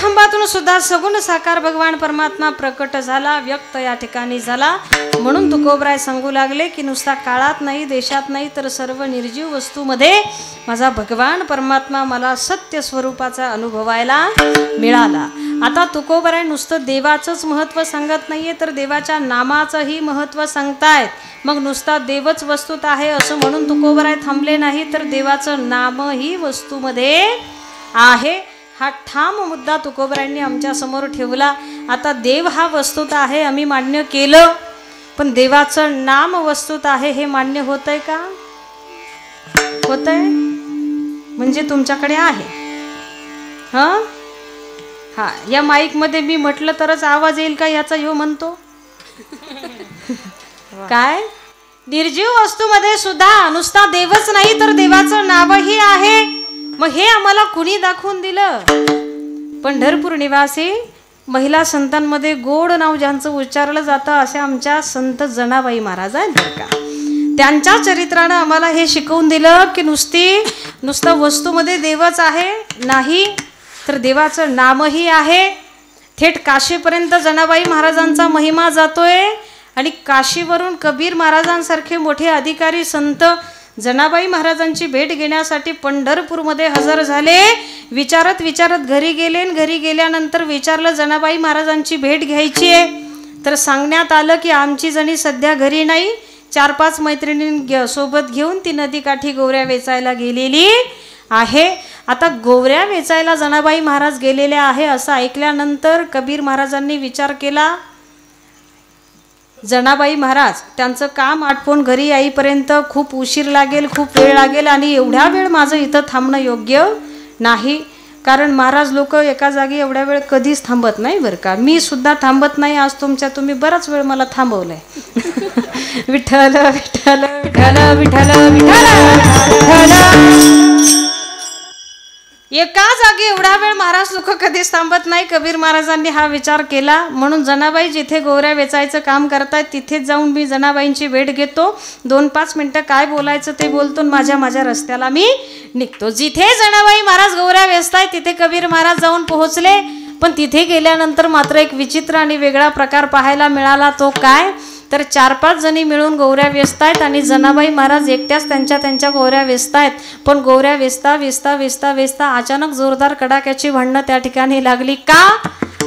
रेखांबातून सुद्धा सगुण साकार भगवान परमात्मा प्रकट झाला, व्यक्त या ठिकाणी झाला. म्हणून तुकोबराय सांगू लागले की नुसता काळात नाही, देशात नाही, तर सर्व निर्जीव वस्तूमध्ये माझा भगवान परमात्मा मला सत्य स्वरूपाचा अनुभवायला मिळाला. आता तुकोबराय नुसतं देवाचंच महत्त्व सांगत नाहीये, तर देवाच्या नामाचंही महत्त्व सांगतायत. मग नुसता देवच वस्तूत आहे असं म्हणून तुकोबराय थांबले नाही, तर देवाचं नामही वस्तूमध्ये आहे हा ठाम मुद्दा तुकोबरायांनी आमच्या समोर ठेवला. आता देव हा वस्तूत आहे आम्ही मान्य केलं, पण देवाचं नाम वस्तूत आहे हे मान्य होतंय का? होतंय म्हणजे तुमच्याकडे आहे. हां हां, या माईकमध्ये मी म्हटलं तरच आवाज येईल का याचा ह्यो म्हणतो काय? निर्जीव वस्तूमध्ये सुद्धा नुसता देवच नाही तर देवाचं नावही आहे. मग हे आम्हाला कुणी दाखवून दिलं? पंढरपूर निवासी महिला संतांमध्ये गोड नाव ज्यांचं उच्चारलं जातं अशा आमच्या संत जनाबाई महाराज आहेत बरं का. त्यांच्या चरित्रानं आम्हाला हे शिकवून दिलं की नुसतं वस्तूमध्ये देवच आहे नाही, तर देवाचं नामही आहे. थेट काशीपर्यंत जनाबाई महाराजांचा महिमा जातोय आणि काशीवरून कबीर महाराजांसारखे मोठे अधिकारी संत जनाबाई महाराजांची भेट घेण्यासाठी पंढरपूरमध्ये हजर झाले. विचारत विचारत घरी गेले. घरी गेल्यानंतर विचारलं जनाबाई महाराजांची भेट घ्यायची आहे, तर सांगण्यात आलं की आमची जणी सध्या घरी नाही, 4-5 मैत्रिणी सोबत घेऊन ती नदीकाठी गोवऱ्या वेचायला गेलेली आहे. आता गोवऱ्या वेचायला जनाबाई महाराज गेलेल्या आहे असं ऐकल्यानंतर कबीर महाराजांनी विचार केला, जनाबाई महाराज त्यांचं काम आटपून घरी येईपर्यंत खूप उशीर लागेल, खूप वेळ लागेल आणि एवढ्या वेळ माझं इथं थांबणं योग्य नाही. कारण महाराज लोक एका जागी एवढ्या वेळ कधीच थांबत नाही बरं का. मी सुद्धा थांबत नाही. आज तुम्ही बराच वेळ मला थांबवलंय. विठ्ठल विठ्ठल विठ्ठल विठ्ठल विठ्ठल. एका जागी एवढा वेळ महाराज लोक कधीच थांबत नाही. कबीर महाराजांनी हा विचार केला. म्हणून जनाबाई जिथे गोवऱ्या वेचायचं काम करतायत तिथेच जाऊन मी जनाबाईंची भेट घेतो, 2-5 मिनटं काय बोलायचं ते बोलतो, माझ्या रस्त्याला मी निघतो. जिथे जनाबाई महाराज गोवऱ्या वेचतायत तिथे कबीर महाराज जाऊन पोहोचले. पण तिथे गेल्यानंतर मात्र एक विचित्र आणि वेगळा प्रकार पाहायला मिळाला. तो काय, तर 4-5 जणी मिळून गोवऱ्या वेचतायत आणि जनाबाई महाराज एकट्याच त्यांच्या गोवऱ्या वेचतायत. पण गोवऱ्या वेचता वेचता वेचता वेचता अचानक जोरदार कडाक्याची भांडणं त्या ठिकाणी लागली. का,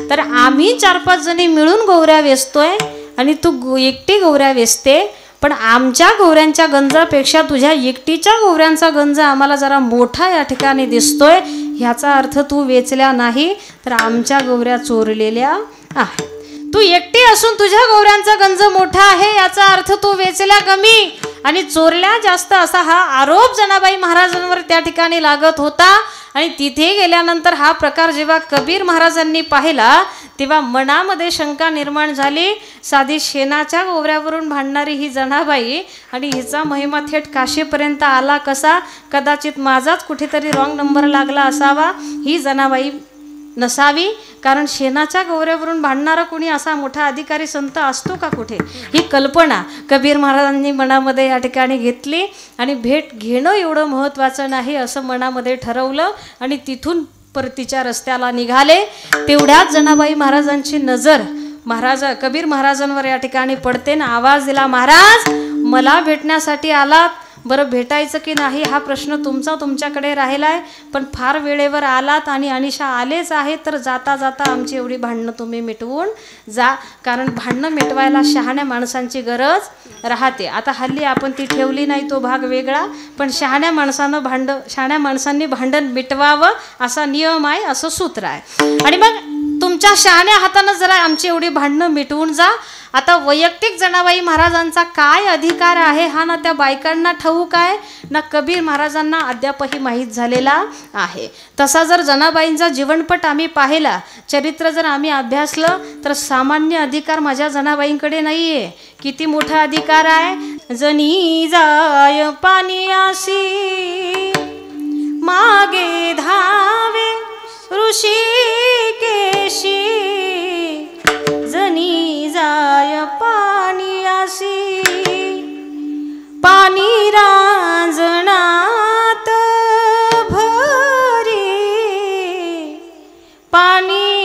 तर आम्ही 4-5 जणी मिळून गोवऱ्या वेचतोय आणि तू एकटी गोवऱ्या वेचते, पण आमच्या गोवऱ्यांच्या गंजापेक्षा तुझ्या एकटीच्या गोवऱ्यांचा गंज आम्हाला जरा मोठा या ठिकाणी दिसतोय. ह्याचा अर्थ तू वेचल्या नाही, तर आमच्या गोवऱ्या चोरलेल्या आहेत. तू एकटी असून तुझ्या गोवऱ्यांचा गंज मोठा आहे, याचा अर्थ तू वेचल्या कमी आणि चोरल्या जास्त, असा हा आरोप जनाबाई महाराजांवर त्या ठिकाणी लागत होता. आणि तिथे गेल्यानंतर हा प्रकार जेव्हा कबीर महाराजांनी पाहिला तेव्हा मनामध्ये शंका निर्माण झाली. साधी शेणाच्या गोवऱ्यावरून भांडणारी ही जनाबाई आणि हिचा महिमा थेट काशीपर्यंत आला कसा? कदाचित माझाच कुठेतरी रॉंग नंबर लागला असावा, ही जनाबाई नसावी. कारण शेणाच्या गोवऱ्यावरून भांडणारा कोणी असा मोठा अधिकारी संत असतो का कुठे? ही कल्पना कबीर महाराजांनी मनामध्ये या ठिकाणी घेतली आणि भेट घेणं एवढं महत्त्वाचं नाही असं मनामध्ये ठरवलं आणि तिथून परतीच्या रस्त्याला निघाले. तेवढ्याच जनाबाई महाराजांची नजर कबीर महाराजांवर या ठिकाणी पडते ना. आवाज दिला, महाराज मला भेटण्यासाठी आलात, बरं भेटायचं की नाही हा प्रश्न तुमच्याकडे राहिला आहे, पण फार वेळेवर आलात आणि अनिशा आलेच आहे, तर जाता जाता आमची एवढी भांडणं तुम्ही मिटवून जा. कारण भांडणं मिटवायला शहाण्या माणसांची गरज राहते. आता हल्ली आपण ती ठेवली नाही, तो भाग वेगळा, पण शहाण्या माणसांनी भांडण मिटवावं असा नियम आहे, असं सूत्र आहे. आणि मग तुमच्या शहाण्या हातानं जरा आमची एवढी भांडणं मिटवून जा. आता वैयक्तिक जनाबाई महाराजांचा काय अधिकार आहे हा ना त्या बायकांना ठाऊक आहे ना कबीर महाराजांना अद्यापही माहीत झालेला आहे. तसा जर जनाबाईंचा जीवनपट आम्ही पाहिला, चरित्र जर आम्ही अभ्यासलं, तर सामान्य अधिकार माझ्या जनाबाईंकडे नाही आहे. किती मोठा अधिकार आहे. जनी जाय पानियासी मागे धावे ऋषिकेशी, जनी जाय पानियासी पाणी रांजणात भरी, पाणी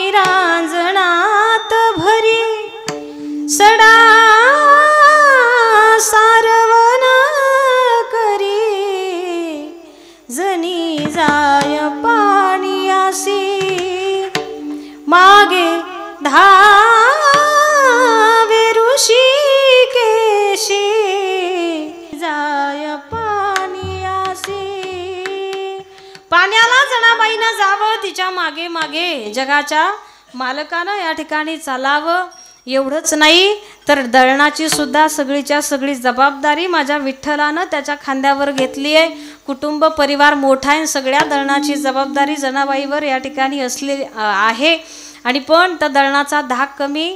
चालावं तिच्या मागे मागे, जगाच्या मालकानं या ठिकाणी चालावं. एवढंच नाही तर दळणाची सुद्धा सगळीच्या सगळी जबाबदारी माझ्या विठ्ठलानं त्याच्या खांद्यावर घेतली आहे. कुटुंब परिवार मोठा आहे, सगळ्या दळणाची जबाबदारी जनाबाईवर या ठिकाणी असली आहे. आणि पण त्या दळणाचा धाक कमी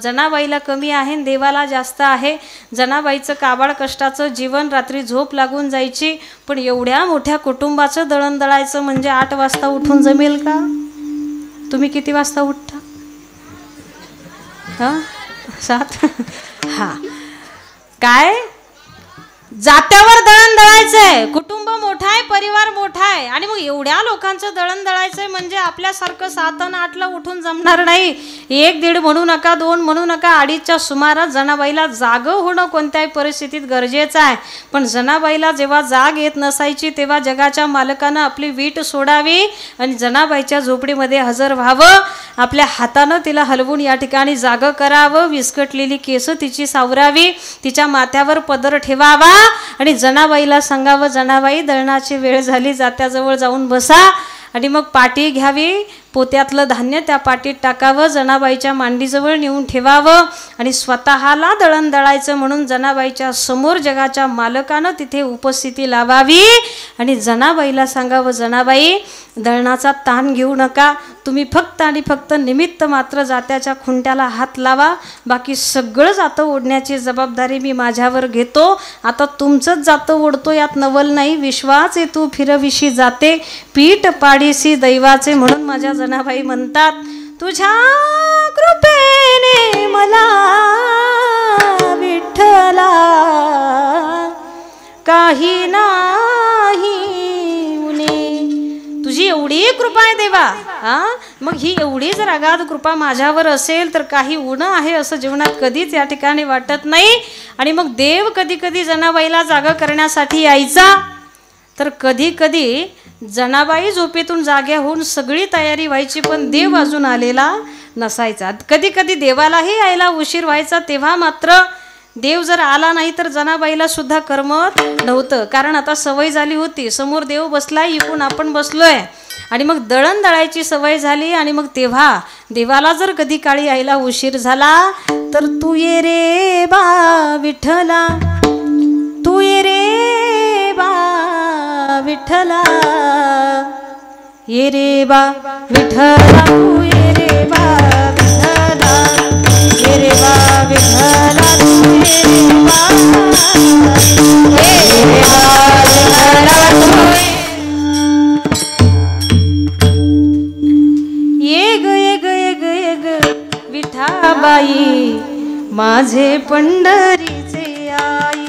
जनाबाईला कमी आहे, देवाला जास्त आहे. जनाबाईचं काबाड कष्टाचं जीवन, रात्री झोप लागून जायची, पण एवढ्या मोठ्या कुटुंबाचं दळण दळायचं म्हणजे 8 वाजता उठून जमेल का? तुम्ही किती वाजता उठता? 7. हां, काय जात्यावर दळण दळायचंय. कुटुंब मोठं आहे, परिवार मोठा आहे, आणि मग एवढ्या लोकांचं दळण दळायचंय म्हणजे आपल्यासारखं 7 आणि 8ला उठून जमणार नाही. 1-1:30 म्हणू नका, 2 म्हणू नका, 2:30च्या सुमारास जनाबाईला जागं होणं कोणत्याही परिस्थितीत गरजेचं आहे. पण जनाबाईला जेव्हा जाग येत नसायची तेव्हा जगाच्या मालकानं आपली वीट सोडावी आणि जनाबाईच्या झोपडीमध्ये हजर व्हावं. आपल्या हातानं तिला हलवून या ठिकाणी जागं करावं. विस्कटलेली केस तिची सावरावी, तिच्या माथ्यावर पदर ठेवावा आणि जनाबाईला सांगावं, जनाबाई दळणाची वेळ झाली, जात्याजवळ जाऊन बसा. आणि मग पाटी घ्यावी, पोत्यातलं धान्य त्या पाटीत टाकावं, जनाबाईच्या मांडीजवळ नेऊन ठेवावं आणि स्वतःला दळण दळायचं म्हणून जनाबाईच्या समोर जगाच्या मालकानं तिथे उपस्थिती लावावी आणि जनाबाईला सांगावं, जनाबाई दळणाचा ताण घेऊ नका, तुम्ही फक्त आणि फक्त निमित्त मात्र जात्याच्या खुंट्याला हात लावा, बाकी सगळं जातं ओढण्याची जबाबदारी मी माझ्यावर घेतो. आता तुमचंच जातं ओढतो यात नवल नाही, विश्वाचे तू फिरविशी जाते, पीठ पाडीसी दैवाचे म्हणून माझ्या जनाबाई म्हणतात, तुझ्या कृपेने मला विठ्ठला काही नाही उणे. तुझी एवढी कृपा आहे देवा, मग ही एवढी जर अगाध कृपा माझ्यावर असेल तर काही उणं आहे असं जीवनात कधीच या ठिकाणी वाटत नाही. आणि मग देव कधी कधी जनाबाईला जागा करण्यासाठी यायचा, तर कधी कधी जनाबाई झोपेतून जाग्या होऊन सगळी तयारी व्हायची पण देव अजून आलेला नसायचा. कधी कधी देवालाही यायला उशीर व्हायचा, तेव्हा मात्र देव जर आला नाही तर जनाबाईला सुद्धा करमत नव्हतं, कारण आता सवय झाली होती, समोर देव बसलाय, इकडून आपण बसलोय आणि मग दळण दळायची सवय झाली. आणि मग तेव्हा देवाला जर कधी काळी यायला उशीर झाला तर तू ये रे बा विठ्ठला, तू ये रे बा विठ्ठला, ये रे बा विठ्ठला, तू ये रे बा विठ्ठला, ये रे बा विठ्ठला, तू ये रे बा, ये रे बा विठ्ठला, ये ग ये ग ये ग ये ग विठाबाई माझे पंढरीचे आई,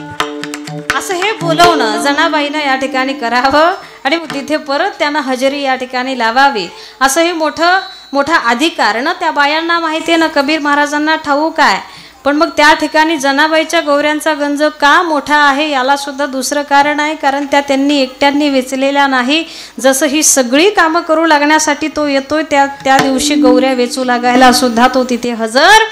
असं हे बोलवणं जनाबाईनं या ठिकाणी करावं आणि तिथे परत त्यांना हजेरी या ठिकाणी लावावी. असं हे मोठा अधिकार ना त्या बायांना माहिती आहे ना, कबीर महाराजांना ठाऊक आहे. पण मग त्या ठिकाणी जनाबाईच्या गौऱ्यांचा गंज का मोठा आहे याला सुद्धा दुसरं कारण आहे, कारण त्यांनी एकट्यांनी वेचलेल्या नाही. जसं ही सगळी कामं करू लागण्यासाठी तो येतोय, त्या दिवशी गौऱ्या वेचू लागायला सुद्धा तो तिथे हजर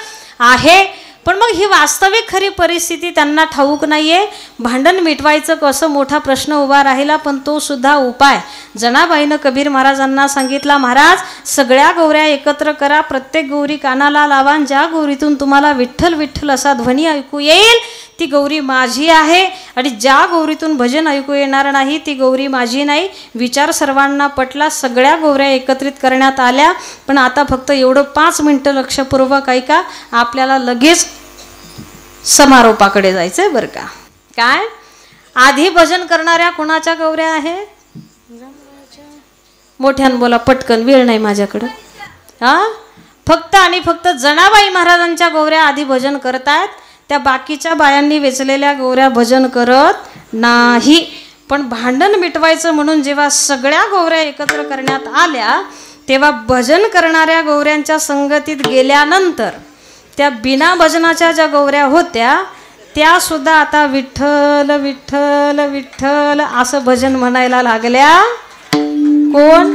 आहे. पण मग ही वास्तविक खरी परिस्थिती त्यांना ठाऊक नाहीये. भांडण मिटवायचं कसं मोठा प्रश्न उभा राहिला, पण तो सुद्धा उपाय जनाबाईनं कबीर महाराजांना सांगितला, महाराज सगळ्या गौऱ्या एकत्र करा, प्रत्येक गौरी कानाला लावा, ज्या गौरीतून तुम्हाला विठ्ठल विठ्ठल असा ध्वनी ऐकू येईल ती गौरी माझी आहे, आणि ज्या गौरीतून भजन ऐकू येणार नाही ती गौरी माझी नाही. विचार सर्वांना पटला, सगळ्या गौऱ्या एकत्रित करण्यात आल्या. पण आता फक्त एवढं 5 मिनिटं लक्षपूर्वक ऐका, आपल्याला लगेच समारोपाकडे जायचंय बरं का. काय आधी भजन करणाऱ्या कोणाच्या गौऱ्या आहेत? मोठ्यानं बोला पटकन, वेळ नाही माझ्याकडं. फक्त आणि फक्त जनाबाई महाराजांच्या गौऱ्या आधी भजन करतायत, त्या बाकीच्या बायांनी वेचलेल्या गौऱ्या भजन करत नाही. पण भांडण मिटवायचं म्हणून जेव्हा सगळ्या गौऱ्या एकत्र करण्यात आल्या तेव्हा भजन करणाऱ्या गौऱ्यांच्या संगतीत गेल्यानंतर त्या बिना भजनाच्या ज्या गौऱ्या होत्या त्या सुद्धा आता विठ्ठल विठ्ठल विठ्ठल असं भजन म्हणायला लागल्या. कोण?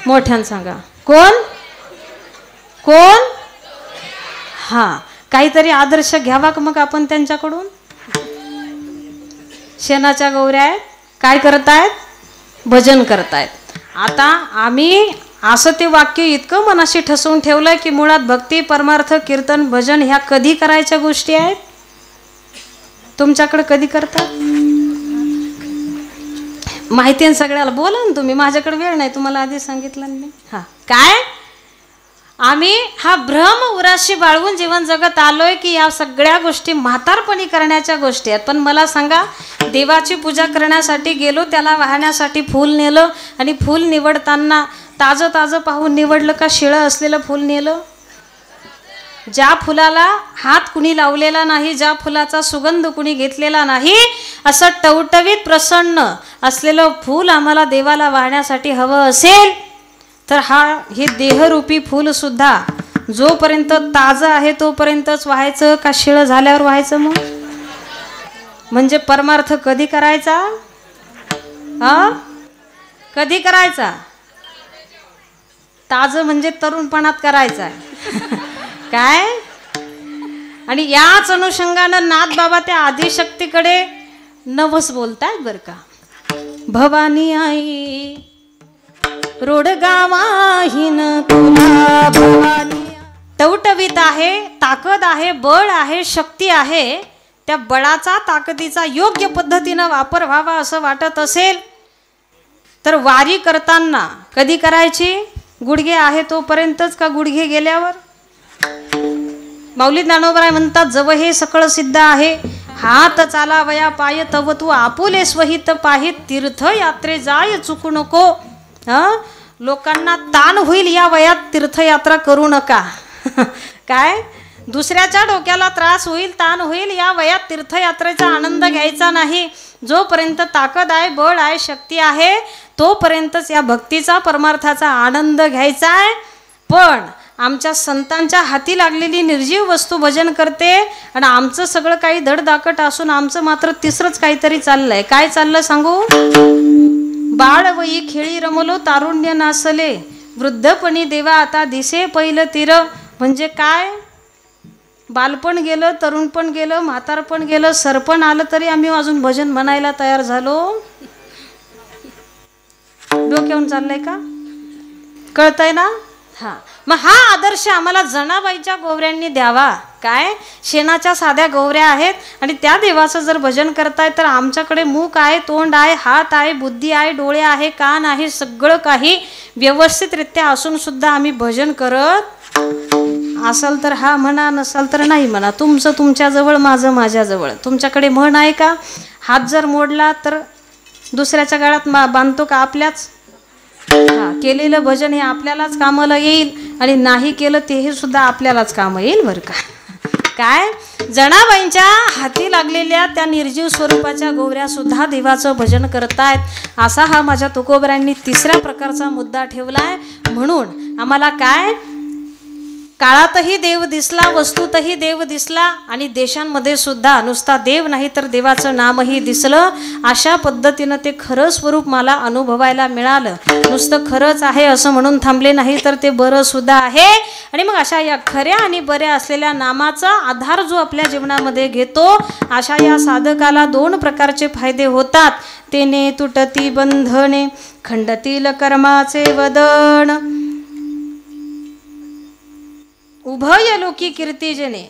मोठ्यानं सांगा, कोण कोण? हा, काहीतरी आदर्श घ्यावा का मग आपण त्यांच्याकडून. शेणाच्या गौऱ्या आहेत, काय करतायत? भजन करतायत. आता आम्ही असं ते वाक्य इतकं मनाशी ठसवून ठेवलंय की मुळात भक्ती, परमार्थ, कीर्तन, भजन ह्या कधी करायच्या गोष्टी आहेत? तुमच्याकडे कधी करतात? माहिती आहे सगळ्याला, बोला ना तुम्ही, माझ्याकडे वेळ नाही, तुम्हाला आधी सांगितलं नाही. हां, काय आम्ही हा भ्रम उराशी बाळगून जीवन जगत आलोय की या सगळ्या गोष्टी म्हातारपणी करण्याच्या गोष्टी आहेत. पण मला सांगा, देवाची पूजा करण्यासाठी गेलो, त्याला वाहण्यासाठी फूल नेलं आणि फूल निवडताना ताजं ताजं पाहून निवडलं का शिळं असलेलं फूल नेलं? ज्या फुलाला हात कुणी लावलेला नाही, ज्या फुलाचा सुगंध कुणी घेतलेला नाही, असं टवटवीत प्रसन्न असलेलं फूल आम्हाला देवाला वाहण्यासाठी हवं असेल तर हे देहरूपी फूल सुद्धा जोपर्यंत ताजं आहे तोपर्यंतच व्हायचं का शिळं झाल्यावर व्हायचं? मग म्हणजे परमार्थ कधी करायचा? कधी करायचा? ताजं म्हणजे तरुणपणात करायचा काय? आणि याच अनुषंगानं नाथ बाबा त्या आदिशक्तीकडे नवस बोलतायत बरं का. भवानी आई रोडगावाहीन तुला भवानी, टवटवीत आहे, ताकद आहे, बळ आहे, शक्ती आहे. त्या बळाचा, ताकदीचा योग्य पद्धतीनं वापर व्हावा असं वाटत असेल तर वारी करताना कधी करायची? गुडघे आहे तोपर्यंतच का गुडघे गेल्यावर? माऊली ज्ञानोबराय म्हणतात, जव हे सकळ सिद्ध आहे, हात चालावया पाय तव तू आपुले स्वहित पाहित, तीर्थयात्रे जाय चुकू नको. लोकांना ताण होईल या वयात तीर्थयात्रा करू नका. काय दुसऱ्याच्या डोक्याला त्रास होईल, ताण होईल या वयात तीर्थयात्रेचा आनंद घ्यायचा नाही. जोपर्यंत ताकद आहे, बळ आहे, शक्ती आहे तोपर्यंतच या भक्तीचा, परमार्थाचा आनंद घ्यायचा आहे. पण आमच्या संतांच्या हाती लागलेली निर्जीव वस्तू भजन करते आणि आमचं सगळं काही धडधाकट असून आमचं मात्र तिसरंच काहीतरी चाललंय. काय चाललं सांगू? बाळ वयी खेळी रमलो तारुण्य नासले, वृद्धपणी देवा आता दिसे पहिलं तीर. म्हणजे काय? बालपण गेलं, तरुणपण गेलं, म्हातारपण गेलं, सरपण आलं तरी आम्ही अजून भजन म्हणायला तयार झालो. डोक्यावरून चाललंय का? कळतंय ना? हां, मग हा आदर्श आम्हाला जनाबाईच्या गोवऱ्यांनी द्यावा. काय शेणाच्या साध्या गोवऱ्या आहेत आणि त्या देवाचं जर भजन करताय तर आमच्याकडे मूक आहे, तोंड आहे, हात आहे, बुद्धी आहे, डोळे आहे, कान आहे, सगळं काही व्यवस्थितरित्या असून सुद्धा आम्ही भजन करत असाल तर हा म्हणा, नसाल तर नाही म्हणा. तुमचं तुमच्याजवळ, माझं माझ्याजवळ. तुमच्याकडे म्हण आहे का? हात जर मोडला तर दुसऱ्याच्या गळ्यात बांधतो का? आपल्याच. केलेलं भजन हे आपल्यालाच कामाला येईल आणि नाही केलं तेही सुद्धा आपल्यालाच कामं येईल बरं का. काय जनाबाईंच्या हाती लागलेल्या त्या निर्जीव स्वरूपाच्या गोवऱ्या सुद्धा देवाचं भजन करतायत. असा हा माझ्या तुकोबऱ्यांनी तिसऱ्या प्रकारचा मुद्दा ठेवलाय. म्हणून आम्हाला काय, काळातही देव दिसला, वस्तूतही देव दिसला आणि देशांमध्ये सुद्धा नुसता देव नाही तर देवाचं नामही दिसलं. अशा पद्धतीनं ते खरं स्वरूप मला अनुभवायला मिळालं. नुसतं खरंच आहे असं म्हणून थांबले नाही तर ते बरं सुद्धा आहे. आणि मग अशा या खऱ्या आणि बऱ्या असलेल्या नामाचा आधार जो आपल्या जीवनामध्ये घेतो, अशा या साधकाला दोन प्रकारचे फायदे होतात. तेने तुटती बंधने, खंडतील कर्माचे वदन, उभय लोकी कीर्ती जेणे.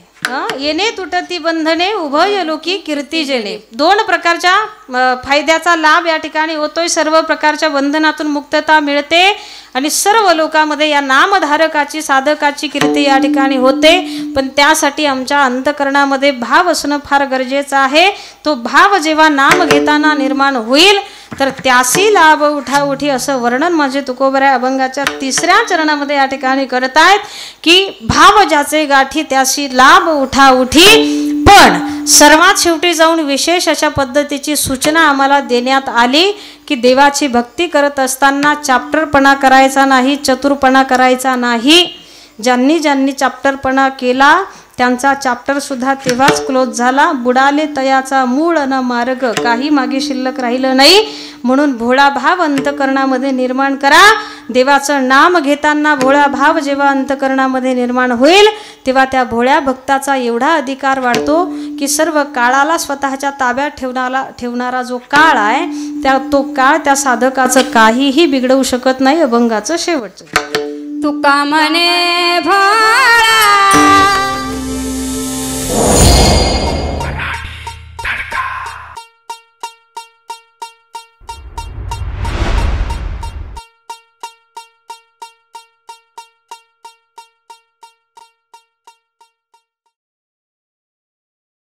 येणे तुटती बंधने, उभय लोकी कीर्ती जेणे. दोन प्रकारच्या फायद्याचा लाभ या ठिकाणी होतोय. सर्व प्रकारच्या बंधनातून मुक्तता मिळते आणि सर्व लोकांमध्ये या नामधारकाची, साधकाची कीर्ती या ठिकाणी होते. पण त्यासाठी आमच्या अंतकरणामध्ये भाव असणं फार गरजेचं आहे. तो भाव जेव्हा नाम घेताना निर्माण होईल तर त्यासी लाभ उठाउठी असं वर्णन माझे तुकोबऱ्या अभंगाच्या तिसऱ्या चरणामध्ये या ठिकाणी करतायत की भाव ज्याचे गाठी त्यासी लाभ उठाउठी. पण सर्वात शेवटी जाऊन विशेष अशा पद्धतीची सूचना आम्हाला देण्यात आली की देवाची भक्ती करत असताना चाप्टरपणा करायचा नाही, चतुरपणा करायचा नाही. ज्यांनी ज्यांनी चाप्टरपणा केला त्यांचा चॅप्टरसुद्धा तेव्हाच क्लोज झाला. बुडाले तयाचा मूळ न मार्ग, काही मागे शिल्लक राहिलं नाही. म्हणून भोळा भाव अंतकरणामध्ये निर्माण करा. देवाचं नाम घेताना भोळा भाव जेव्हा अंतकरणामध्ये निर्माण होईल तेव्हा त्या भोळ्या भक्ताचा एवढा अधिकार वाढतो की सर्व काळाला स्वतःच्या ताब्यात ठेवणारा जो काळ आहे तो काळ त्या साधकाचं काहीही बिघडवू शकत नाही. अभंगाचं शेवटचं तुका म्हणे भोळा